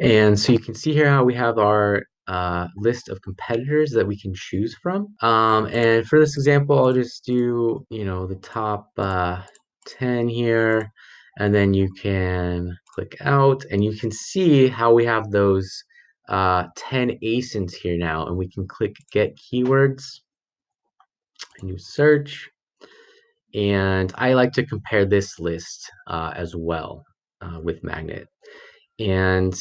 And so you can see here how we have our list of competitors that we can choose from. And for this example, I'll just do, the top 10 here, and then you can click out, and you can see how we have those 10 ASINs here now, and we can click Get Keywords, and you search. And I like to compare this list as well with Magnet. And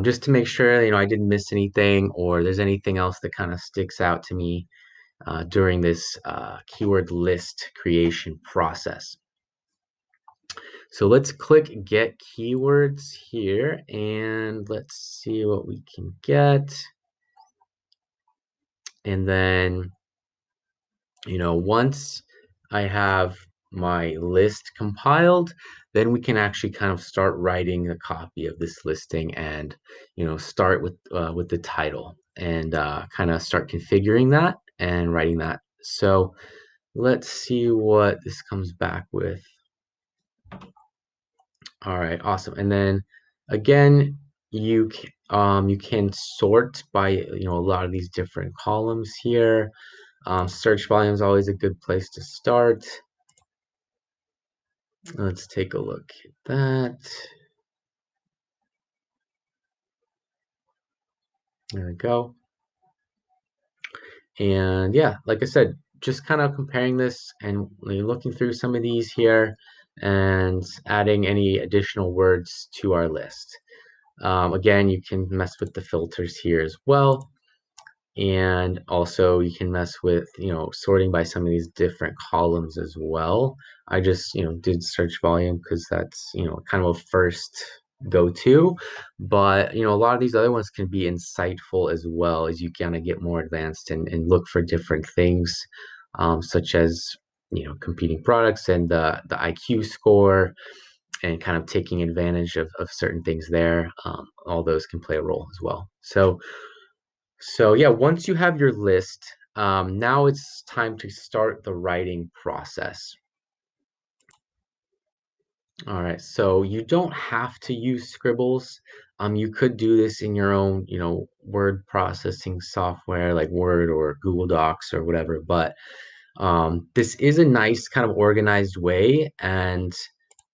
just to make sure, I didn't miss anything or there's anything else that kind of sticks out to me during this keyword list creation process. So let's click Get Keywords here and let's see what we can get. And then, once I have my list compiled, then we can actually kind of start writing a copy of this listing and start with the title and kind of start configuring that and writing that. So let's see what this comes back with. All right, awesome. And then again, you can sort by a lot of these different columns here. Search volume is always a good place to start. Let's take a look at that. There we go. And yeah, like I said, just kind of comparing this and looking through some of these here and adding any additional words to our list. Again, you can mess with the filters here as well. And also you can mess with, sorting by some of these different columns as well. I just, did search volume because that's, kind of a first go-to, but, a lot of these other ones can be insightful as well as you kind of get more advanced and look for different things, such as, competing products and the IQ score and kind of taking advantage of certain things there. All those can play a role as well. So yeah, once you have your list, now it's time to start the writing process. All right, so you don't have to use Scribbles. You could do this in your own, word processing software like Word or Google Docs or whatever, but this is a nice kind of organized way, and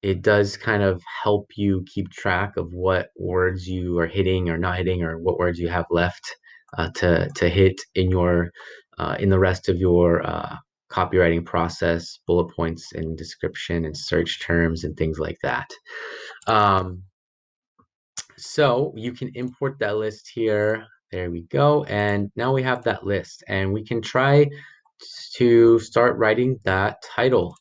it does kind of help you keep track of what words you are hitting or not hitting, or what words you have left to hit in your in the rest of your copywriting process, bullet points and description and search terms and things like that. So you can import that list here. There we go. And now we have that list, and we can try to start writing that title.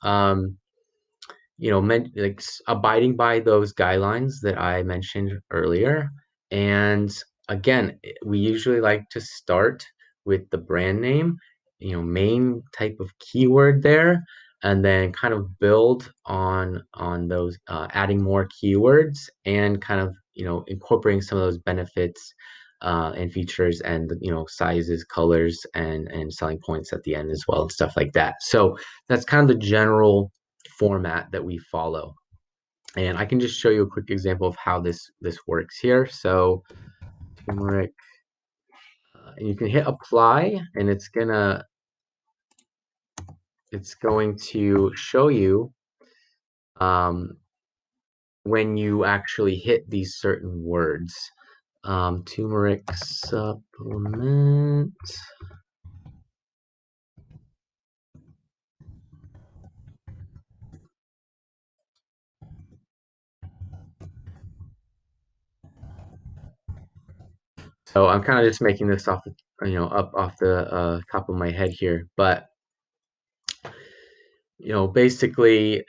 Abiding by those guidelines that I mentioned earlier. And again, we usually like to start with the brand name, main type of keyword there, and then kind of build on those, adding more keywords and kind of incorporating some of those benefits and features and sizes, colors, and selling points at the end as well and stuff like that. So that's kind of the general format that we follow. And I can just show you a quick example of how this works here. So turmeric, and you can hit apply, and it's going to show you when you actually hit these certain words. Turmeric supplement. So I'm kind of just making this off, up off the top of my head here, but basically,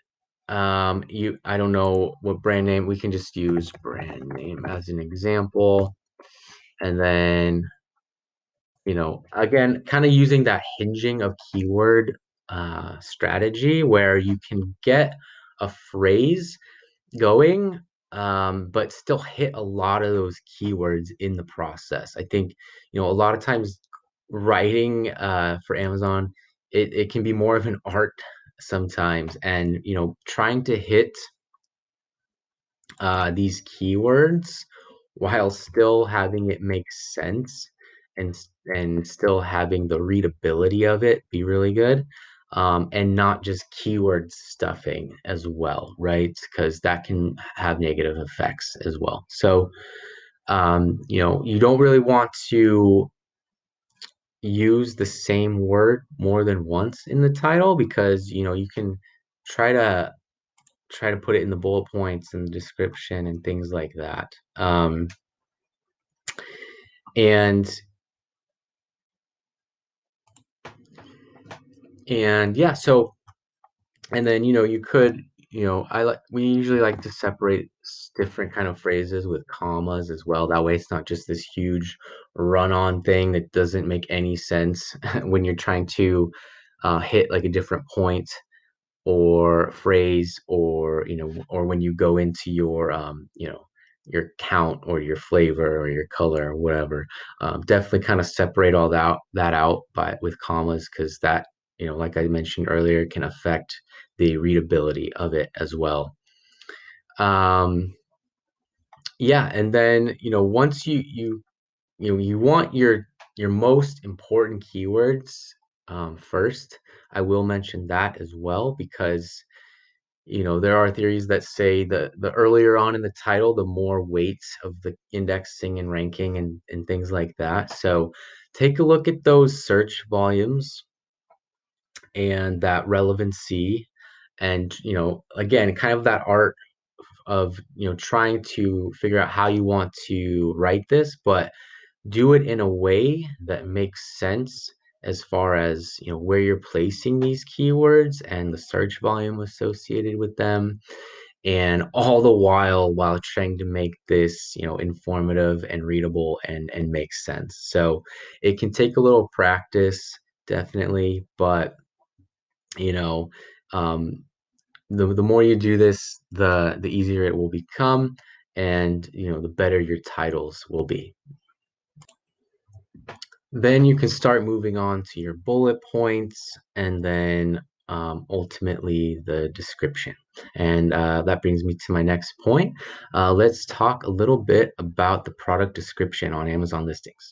I don't know what brand name. We can just use brand name as an example, and then again, kind of using that hinging of keyword strategy where you can get a phrase going, but still hit a lot of those keywords in the process. I think, a lot of times writing for Amazon, it can be more of an art sometimes, and trying to hit these keywords while still having it make sense and still having the readability of it be really good, and not just keyword stuffing as well, right? Because that can have negative effects as well. So, you don't really want to use the same word more than once in the title because you can try to put it in the bullet points and the description and things like that. And yeah, so and then you could we usually like to separate different kind of phrases with commas as well. That way it's not just this huge run-on thing that doesn't make any sense when you're trying to hit like a different point or phrase, or or when you go into your your count or your flavor or your color or whatever. Definitely kind of separate all that out by with commas, because that like I mentioned earlier, can affect the readability of it as well. um yeah, and then once you want your most important keywords first. I will mention that as well, because there are theories that say the earlier on in the title, the more weight of the indexing and ranking and things like that. So take a look at those search volumes and that relevancy, and again, kind of that art of trying to figure out how you want to write this, but do it in a way that makes sense as far as where you're placing these keywords and the search volume associated with them, and all the while trying to make this informative and readable and make sense. So it can take a little practice, definitely, but you know um, the more you do this, the easier it will become, and the better your titles will be. Then you can start moving on to your bullet points, and then ultimately the description. And that brings me to my next point. Let's talk a little bit about the product description on Amazon listings.